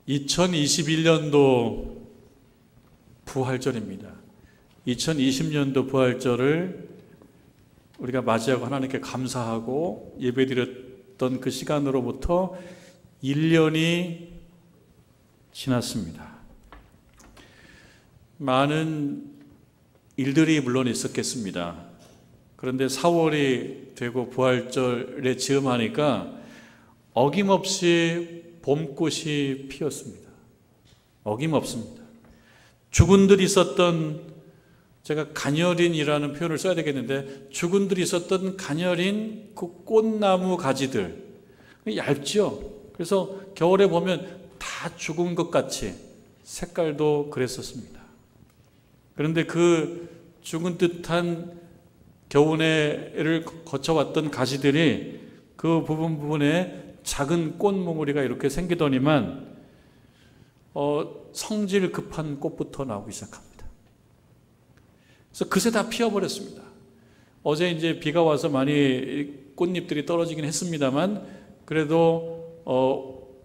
2021년도 부활절입니다. 2020년도 부활절을 우리가 맞이하고 하나님께 감사하고 예배드렸던 그 시간으로부터 1년이 지났습니다. 많은 일들이 물론 있었겠습니다. 그런데 4월이 되고 부활절에 즈음하니까 어김없이 봄꽃이 피었습니다. 어김없습니다. 주군들이 있었던, 제가 가녀린이라는 표현을 써야 되겠는데, 주군들이 있었던 가녀린 그 꽃나무 가지들, 얇죠? 그래서 겨울에 보면 다 죽은 것 같이 색깔도 그랬었습니다. 그런데 그 죽은 듯한 겨우내를 거쳐왔던 가지들이 그 부분에 작은 꽃몽우리가 이렇게 생기더니만 성질 급한 꽃부터 나오기 시작합니다. 그래서 그새 다 피어버렸습니다. 어제 이제 비가 와서 많이 꽃잎들이 떨어지긴 했습니다만, 그래도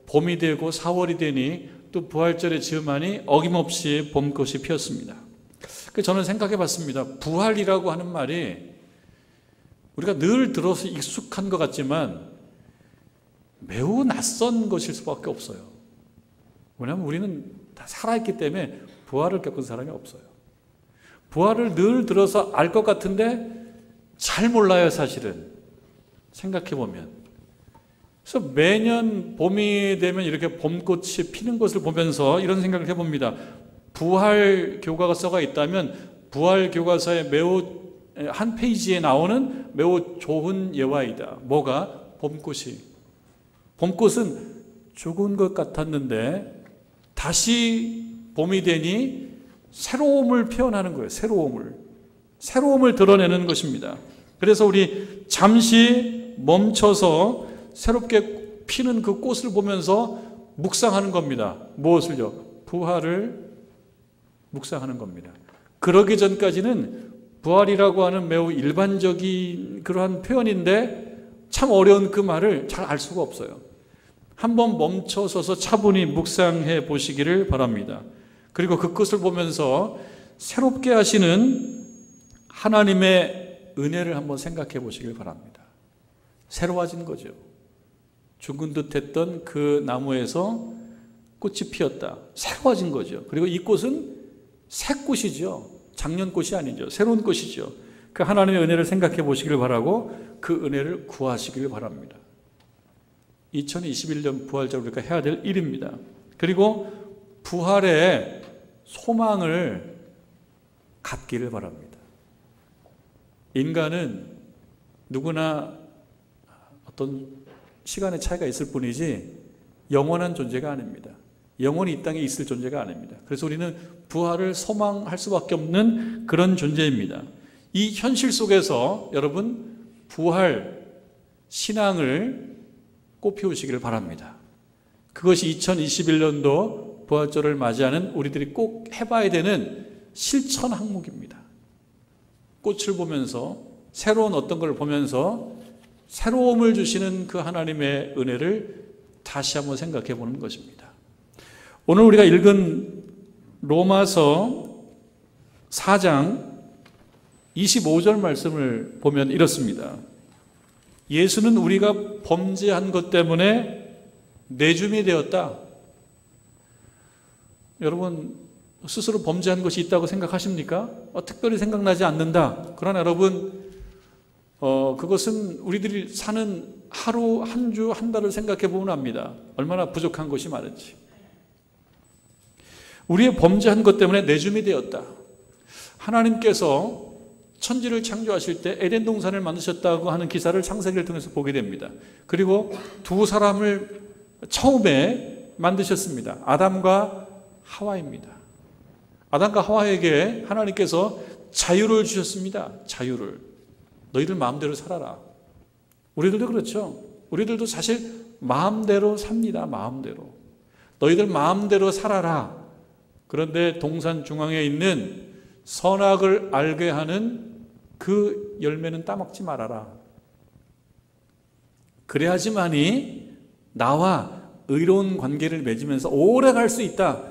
봄이 되고 4월이 되니 또 부활절의 즈음하니 어김없이 봄꽃이 피었습니다. 저는 생각해 봤습니다. 부활이라고 하는 말이 우리가 늘 들어서 익숙한 것 같지만 매우 낯선 것일 수밖에 없어요. 왜냐하면 우리는 다 살아있기 때문에 부활을 겪은 사람이 없어요. 부활을 늘 들어서 알 것 같은데 잘 몰라요, 사실은. 생각해 보면. 그래서 매년 봄이 되면 이렇게 봄꽃이 피는 것을 보면서 이런 생각을 해봅니다. 부활 교과서가 있다면 부활 교과서의 매우 한 페이지에 나오는 매우 좋은 예화이다. 뭐가? 봄꽃이. 봄꽃은 죽은 것 같았는데 다시 봄이 되니 새로움을 표현하는 거예요. 새로움을 드러내는 것입니다. 그래서 우리 잠시 멈춰서 새롭게 피는 그 꽃을 보면서 묵상하는 겁니다. 무엇을요? 부활을 묵상하는 겁니다. 그러기 전까지는 부활이라고 하는 매우 일반적인 그러한 표현인데 참 어려운 그 말을 잘 알 수가 없어요. 한번 멈춰서서 차분히 묵상해 보시기를 바랍니다. 그리고 그 것을 보면서 새롭게 하시는 하나님의 은혜를 한번 생각해 보시길 바랍니다. 새로워진 거죠. 죽은 듯 했던 그 나무에서 꽃이 피었다. 새로워진 거죠. 그리고 이 꽃은 새 꽃이죠. 작년 꽃이 아니죠. 새로운 꽃이죠. 그 하나님의 은혜를 생각해 보시길 바라고 그 은혜를 구하시길 바랍니다. 2021년 부활절 우리가 해야 될 일입니다. 그리고 부활의 소망을 갖기를 바랍니다. 인간은 누구나 어떤 시간의 차이가 있을 뿐이지 영원한 존재가 아닙니다. 영원히 이 땅에 있을 존재가 아닙니다. 그래서 우리는 부활을 소망할 수밖에 없는 그런 존재입니다. 이 현실 속에서 여러분 부활 신앙을 꽃피우시기를 바랍니다. 그것이 2021년도 부활절을 맞이하는 우리들이 꼭 해봐야 되는 실천 항목입니다. 꽃을 보면서 새로운 어떤 걸 보면서 새로움을 주시는 그 하나님의 은혜를 다시 한번 생각해 보는 것입니다. 오늘 우리가 읽은 로마서 4장 25절 말씀을 보면 이렇습니다. 예수는 우리가 범죄한 것 때문에 내줌이 되었다. 여러분 스스로 범죄한 것이 있다고 생각하십니까? 특별히 생각나지 않는다. 그러나 여러분 그것은 우리들이 사는 하루, 한 주, 한 달을 생각해 보면 압니다. 얼마나 부족한 것이 많은지. 우리의 범죄한 것 때문에 내줌이 되었다. 하나님께서 천지를 창조하실 때 에덴 동산을 만드셨다고 하는 기사를 창세기를 통해서 보게 됩니다. 그리고 두 사람을 처음에 만드셨습니다. 아담과 하와입니다. 아담과 하와에게 하나님께서 자유를 주셨습니다. 자유를. 너희들 마음대로 살아라. 우리들도 그렇죠. 우리들도 사실 마음대로 삽니다. 마음대로. 너희들 마음대로 살아라. 그런데 동산 중앙에 있는 선악을 알게 하는 그 열매는 따먹지 말아라. 그래야지만이 나와 의로운 관계를 맺으면서 오래 갈 수 있다.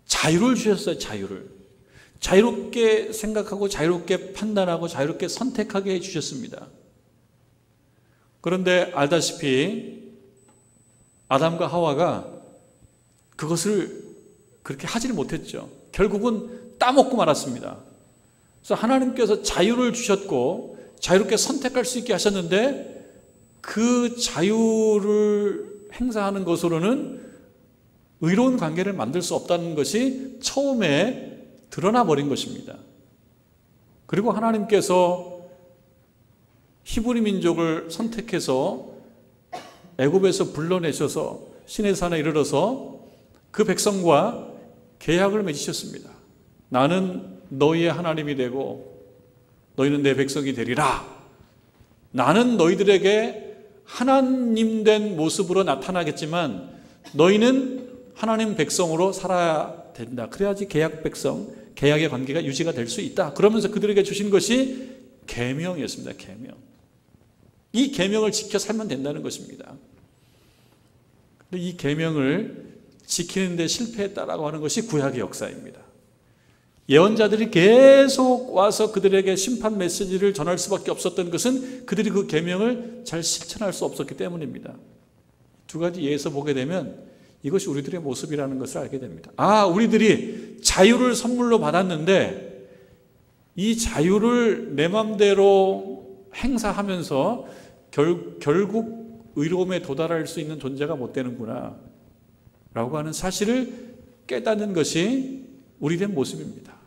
자유를 주셨어요. 자유롭게 생각하고 자유롭게 판단하고 자유롭게 선택하게 해주셨습니다. 그런데 알다시피 아담과 하와가 그것을 그렇게 하지를 못했죠. 결국은 따먹고 말았습니다. 그래서 하나님께서 자유를 주셨고 자유롭게 선택할 수 있게 하셨는데 그 자유를 행사하는 것으로는 의로운 관계를 만들 수 없다는 것이 처음에 드러나 버린 것입니다. 그리고 하나님께서 히브리 민족을 선택해서 애굽에서 불러내셔서 시내산에 이르러서 그 백성과 계약을 맺으셨습니다. 나는 너희의 하나님이 되고 너희는 내 백성이 되리라. 나는 너희들에게 하나님 된 모습으로 나타나겠지만 너희는 하나님 백성으로 살아야 된다. 그래야지 계약 백성, 계약의 관계가 유지가 될 수 있다. 그러면서 그들에게 주신 것이 계명이었습니다. 계명. 이 계명을 지켜 살면 된다는 것입니다. 근데 이 계명을 지키는 데 실패했다라고 하는 것이 구약의 역사입니다. 예언자들이 계속 와서 그들에게 심판 메시지를 전할 수밖에 없었던 것은 그들이 그 계명을 잘 실천할 수 없었기 때문입니다. 두 가지 예에서 보게 되면 이것이 우리들의 모습이라는 것을 알게 됩니다. 우리들이 자유를 선물로 받았는데 이 자유를 내 맘대로 행사하면서 결국 의로움에 도달할 수 있는 존재가 못 되는구나 라고 하는 사실을 깨닫는 것이 우리의 모습입니다.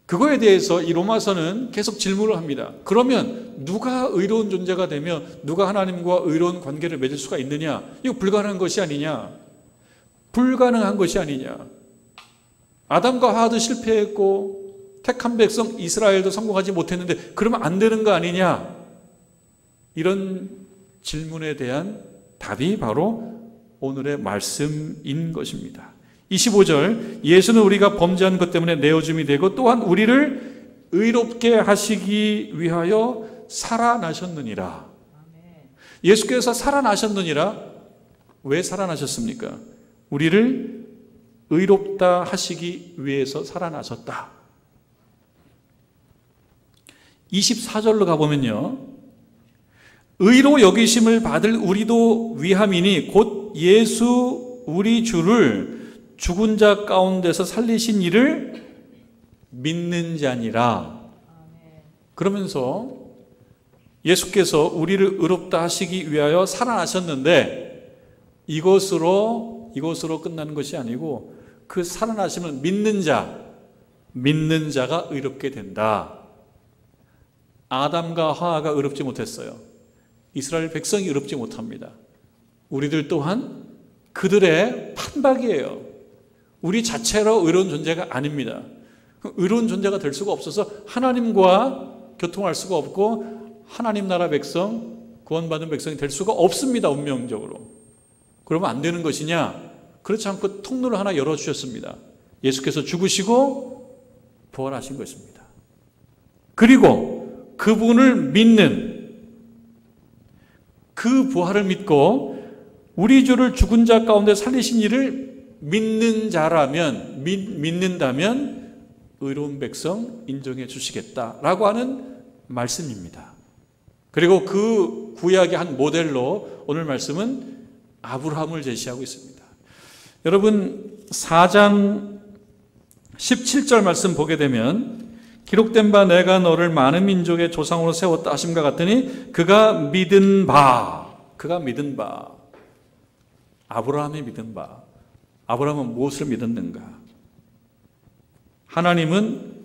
그거에 대해서 이 로마서는 계속 질문을 합니다. 그러면 누가 의로운 존재가 되며 누가 하나님과 의로운 관계를 맺을 수가 있느냐? 이거 불가능한 것이 아니냐? 불가능한 것이 아니냐? 아담과 하와도 실패했고 택한 백성 이스라엘도 성공하지 못했는데 그러면 안 되는 거 아니냐? 이런 질문에 대한 답이 바로 오늘의 말씀인 것입니다. 25절, 예수는 우리가 범죄한 것 때문에 내어줌이 되고 또한 우리를 의롭게 하시기 위하여 살아나셨느니라. 예수께서 살아나셨느니라. 왜 살아나셨습니까? 우리를 의롭다 하시기 위해서 살아나셨다. 24절로 가보면요, 의로 여기심을 받을 우리도 위함이니 곧 예수 우리 주를 죽은 자 가운데서 살리신 이를 믿는 자니라. 그러면서 예수께서 우리를 의롭다 하시기 위하여 살아나셨는데 이것으로 끝나는 것이 아니고 그 살아나심은 믿는 자가 의롭게 된다. 아담과 하와가 의롭지 못했어요. 이스라엘 백성이 의롭지 못합니다. 우리들 또한 그들의 판박이에요. 우리 자체로 의로운 존재가 아닙니다. 의로운 존재가 될 수가 없어서 하나님과 교통할 수가 없고 하나님 나라 백성, 구원받은 백성이 될 수가 없습니다. 운명적으로. 그러면 안 되는 것이냐? 그렇지 않고 통로를 하나 열어주셨습니다. 예수께서 죽으시고 부활하신 것입니다. 그리고 그분을 믿는, 그 부활을 믿고 우리 주를 죽은 자 가운데 살리신 이를 믿는 자라면, 믿는다면 의로운 백성 인정해 주시겠다라고 하는 말씀입니다. 그리고 그 구약의 한 모델로 오늘 말씀은 아브라함을 제시하고 있습니다. 여러분 4장 17절 말씀 보게 되면 기록된 바 내가 너를 많은 민족의 조상으로 세웠다 하심과 같으니 그가 믿은 바, 아브라함이 믿은 바. 아브라함은 무엇을 믿었는가? 하나님은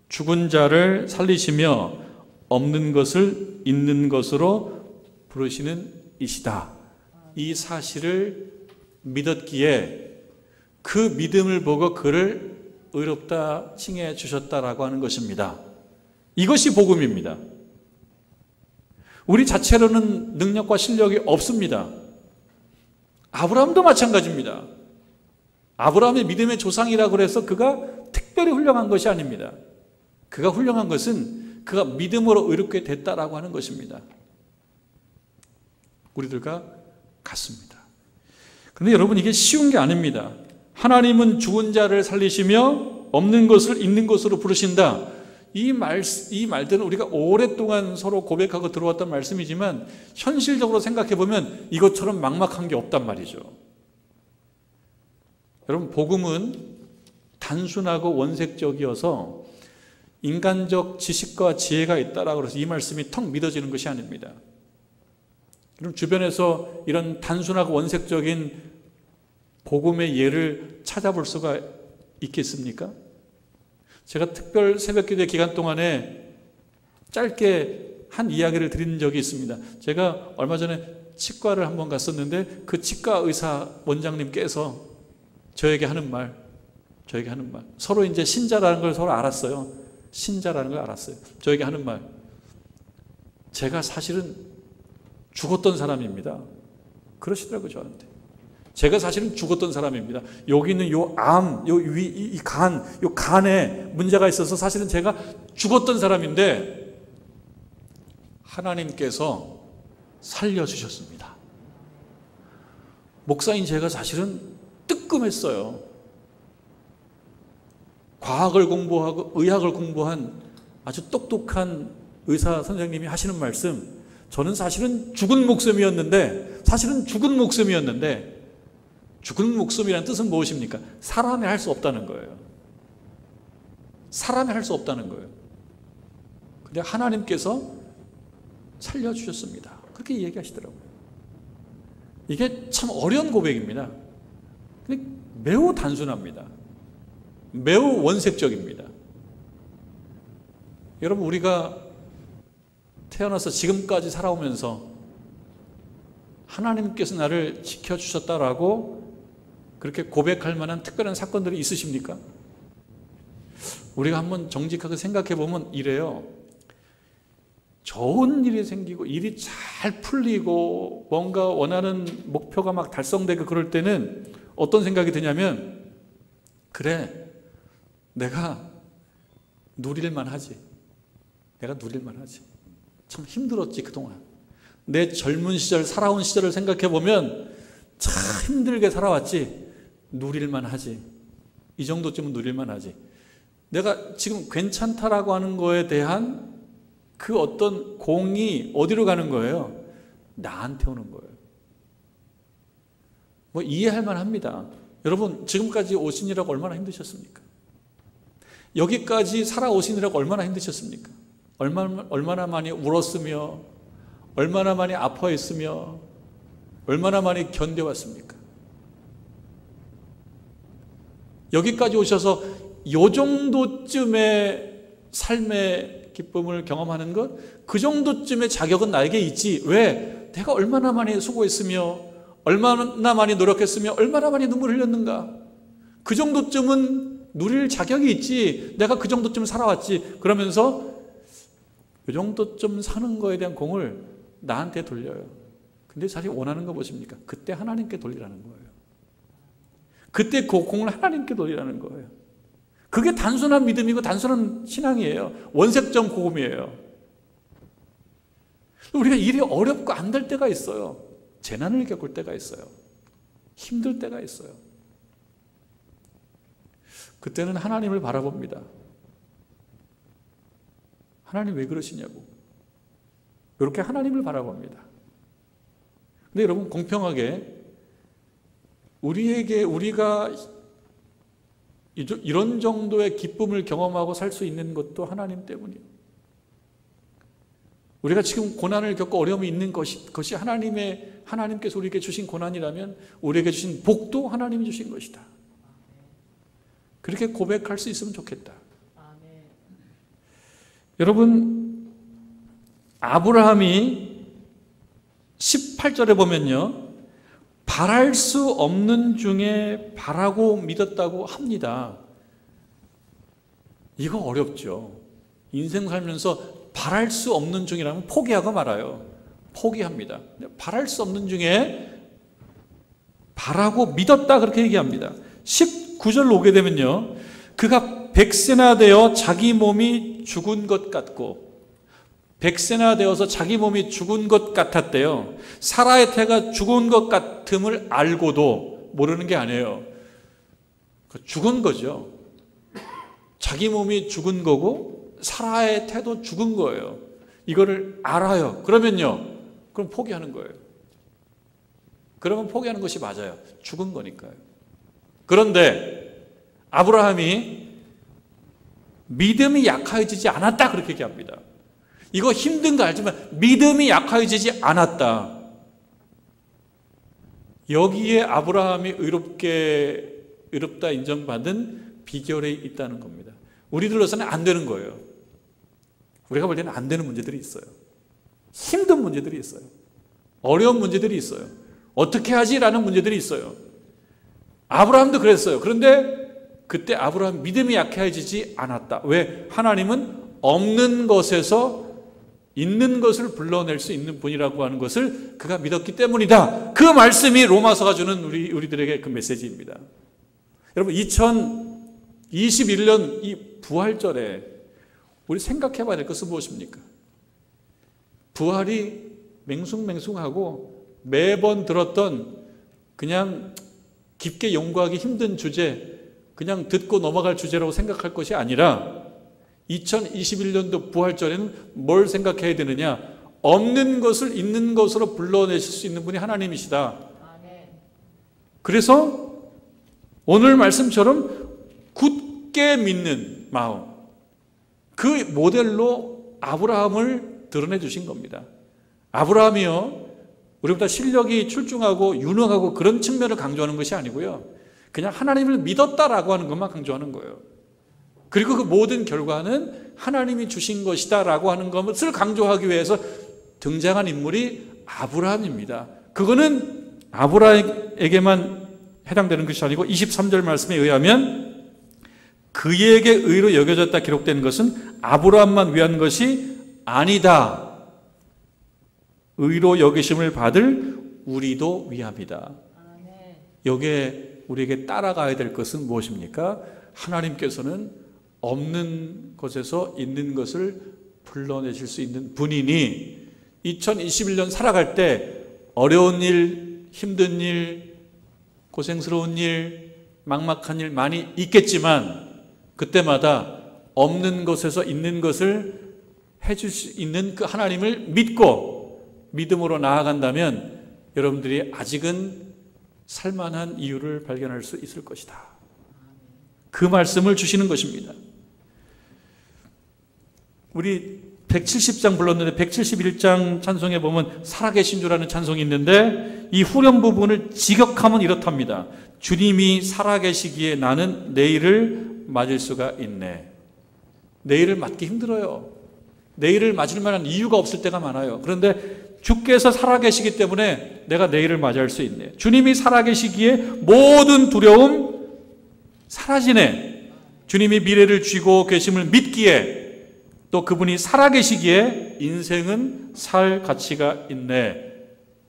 죽은 자를 살리시며 없는 것을 있는 것으로 부르시는 이시다. 이 사실을 믿었기에 그 믿음을 보고 그를 의롭다 칭해 주셨다라고 하는 것입니다. 이것이 복음입니다. 우리 자체로는 능력과 실력이 없습니다. 아브라함도 마찬가지입니다. 아브라함의 믿음의 조상이라고 해서 그가 특별히 훌륭한 것이 아닙니다. 그가 훌륭한 것은 그가 믿음으로 의롭게 됐다라고 하는 것입니다. 우리들과 같습니다. 근데 여러분, 이게 쉬운 게 아닙니다. 하나님은 죽은 자를 살리시며 없는 것을 있는 것으로 부르신다. 이 말들은 우리가 오랫동안 서로 고백하고 들어왔던 말씀이지만 현실적으로 생각해 보면 이것처럼 막막한 게 없단 말이죠. 여러분, 복음은 단순하고 원색적이어서 인간적 지식과 지혜가 있다라고 해서 이 말씀이 턱 믿어지는 것이 아닙니다. 그럼 주변에서 이런 단순하고 원색적인 복음의 예를 찾아볼 수가 있겠습니까? 제가 특별 새벽기도 기간 동안에 짧게 한 이야기를 드린 적이 있습니다. 제가 얼마 전에 치과를 한번 갔었는데 그 치과 의사 원장님께서 저에게 하는 말, 서로 이제 신자라는 걸 서로 알았어요. 신자라는 걸 알았어요. 저에게 하는 말, 제가 사실은 죽었던 사람입니다. 그러시더라고요, 저한테. 제가 사실은 죽었던 사람입니다. 여기 있는 요 암, 이 간에 문제가 있어서 사실은 제가 죽었던 사람인데 하나님께서 살려주셨습니다. 목사인 제가 사실은 뜨끔했어요. 과학을 공부하고 의학을 공부한 아주 똑똑한 의사 선생님이 하시는 말씀, 저는 사실은 죽은 목숨이었는데 죽은 목숨이라는 뜻은 무엇입니까? 사람이 할 수 없다는 거예요. 사람이 할 수 없다는 거예요. 근데 하나님께서 살려주셨습니다. 그렇게 얘기하시더라고요. 이게 참 어려운 고백입니다. 근데 매우 단순합니다. 매우 원색적입니다. 여러분, 우리가 태어나서 지금까지 살아오면서 하나님께서 나를 지켜주셨다라고 그렇게 고백할 만한 특별한 사건들이 있으십니까? 우리가 한번 정직하게 생각해 보면 이래요. 좋은 일이 생기고 일이 잘 풀리고 뭔가 원하는 목표가 막 달성되고 그럴 때는 어떤 생각이 드냐면, 그래, 내가 누릴만 하지. 참 힘들었지 그동안. 내 젊은 시절, 살아온 시절을 생각해 보면 참 힘들게 살아왔지. 누릴만 하지. 이 정도쯤은 누릴만 하지. 내가 지금 괜찮다라고 하는 거에 대한 그 어떤 공이 어디로 가는 거예요? 나한테 오는 거예요. 뭐 이해할 만합니다. 여러분, 지금까지 오시느라고 얼마나 힘드셨습니까? 여기까지 살아오시느라고 얼마나 힘드셨습니까? 얼마나 많이 울었으며, 얼마나 많이 아파했으며, 얼마나 많이 견뎌왔습니까? 여기까지 오셔서 요 정도쯤의 삶의 기쁨을 경험하는 것, 그 정도쯤의 자격은 나에게 있지. 왜? 내가 얼마나 많이 수고했으며, 얼마나 많이 노력했으며, 얼마나 많이 눈물 흘렸는가. 그 정도쯤은 누릴 자격이 있지. 내가 그 정도쯤 살아왔지. 그러면서 그 정도쯤 사는 거에 대한 공을 나한테 돌려요. 근데 사실 원하는 거 무엇입니까? 그때 하나님께 돌리라는 거예요. 그때 그 공을 하나님께 돌리라는 거예요. 그게 단순한 믿음이고 단순한 신앙이에요. 원색적 복음이에요. 우리가 일이 어렵고 안 될 때가 있어요. 재난을 겪을 때가 있어요. 힘들 때가 있어요. 그때는 하나님을 바라봅니다. 하나님 왜 그러시냐고. 이렇게 하나님을 바라봅니다. 근데 여러분, 공평하게 우리가 이런 정도의 기쁨을 경험하고 살 수 있는 것도 하나님 때문이에요. 우리가 지금 고난을 겪고 어려움이 있는 것이 하나님께서 우리에게 주신 고난이라면 우리에게 주신 복도 하나님이 주신 것이다. 그렇게 고백할 수 있으면 좋겠다. 아멘. 여러분, 아브라함이 18절에 보면요, 바랄 수 없는 중에 바라고 믿었다고 합니다. 이거 어렵죠. 인생 살면서 바랄 수 없는 중이라면 포기하고 말아요. 포기합니다. 바랄 수 없는 중에 바라고 믿었다, 그렇게 얘기합니다. 19절로 오게 되면요, 그가 백세나 되어 자기 몸이 죽은 것 같고 100세나 되어서 자기 몸이 죽은 것 같았대요. 사라의 태가 죽은 것 같음을 알고도 모르는 게 아니에요. 죽은 거죠. 자기 몸이 죽은 거고 사라의 태도 죽은 거예요. 이거를 알아요. 그러면요, 그럼 포기하는 거예요. 그러면 포기하는 것이 맞아요. 죽은 거니까요. 그런데 아브라함이 믿음이 약해지지 않았다 그렇게 얘기합니다. 이거 힘든 거 알지만 믿음이 약해지지 않았다. 여기에 아브라함이 의롭다 인정받은 비결이 있다는 겁니다. 우리들로서는 안 되는 거예요. 우리가 볼 때는 안 되는 문제들이 있어요. 힘든 문제들이 있어요. 어려운 문제들이 있어요. 어떻게 하지라는 문제들이 있어요. 아브라함도 그랬어요. 그런데 그때 아브라함 믿음이 약해지지 않았다. 왜? 하나님은 없는 것에서 있는 것을 불러낼 수 있는 분이라고 하는 것을 그가 믿었기 때문이다. 그 말씀이 로마서가 주는 우리들에게 그 메시지입니다. 여러분 2021년 이 부활절에 우리 생각해 봐야 될 것은 무엇입니까? 부활이 맹숭맹숭하고 매번 들었던 그냥 깊게 연구하기 힘든 주제, 그냥 듣고 넘어갈 주제라고 생각할 것이 아니라 2021년도 부활절에는 뭘 생각해야 되느냐? 없는 것을 있는 것으로 불러내실 수 있는 분이 하나님이시다. 그래서 오늘 말씀처럼 굳게 믿는 마음, 그 모델로 아브라함을 드러내 주신 겁니다. 아브라함이요, 우리보다 실력이 출중하고 유능하고 그런 측면을 강조하는 것이 아니고요, 그냥 하나님을 믿었다라고 하는 것만 강조하는 거예요. 그리고 그 모든 결과는 하나님이 주신 것이다 라고 하는 것을 강조하기 위해서 등장한 인물이 아브라함입니다. 그거는 아브라함에게만 해당되는 것이 아니고 23절 말씀에 의하면 그에게 의로 여겨졌다 기록된 것은 아브라함만 위한 것이 아니다. 의로 여기심을 받을 우리도 위함이다. 여기에 우리에게 따라가야 될 것은 무엇입니까? 하나님께서는 없는 것에서 있는 것을 불러내실 수 있는 분이니 2021년 살아갈 때 어려운 일, 힘든 일, 고생스러운 일, 막막한 일 많이 있겠지만 그때마다 없는 것에서 있는 것을 해줄 수 있는 그 하나님을 믿고 믿음으로 나아간다면 여러분들이 아직은 살만한 이유를 발견할 수 있을 것이다. 그 말씀을 주시는 것입니다. 우리 170장 불렀는데 171장 찬송에 보면 살아계신 주라는 찬송이 있는데 이 후렴 부분을 직역하면 이렇답니다. 주님이 살아계시기에 나는 내일을 맞을 수가 있네. 내일을 맞기 힘들어요. 내일을 맞을 만한 이유가 없을 때가 많아요. 그런데 주께서 살아계시기 때문에 내가 내일을 맞이할 수 있네. 주님이 살아계시기에 모든 두려움 사라지네. 주님이 미래를 쥐고 계심을 믿기에 또 그분이 살아계시기에 인생은 살 가치가 있네.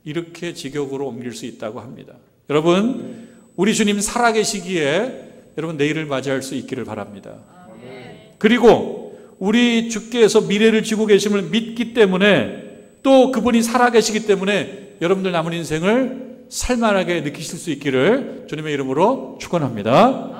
이렇게 직역으로 옮길 수 있다고 합니다. 여러분, 우리 주님 살아계시기에 여러분 내일을 맞이할 수 있기를 바랍니다. 그리고 우리 주께서 미래를 쥐고 계심을 믿기 때문에 또 그분이 살아계시기 때문에 여러분들 남은 인생을 살만하게 느끼실 수 있기를 주님의 이름으로 축원합니다.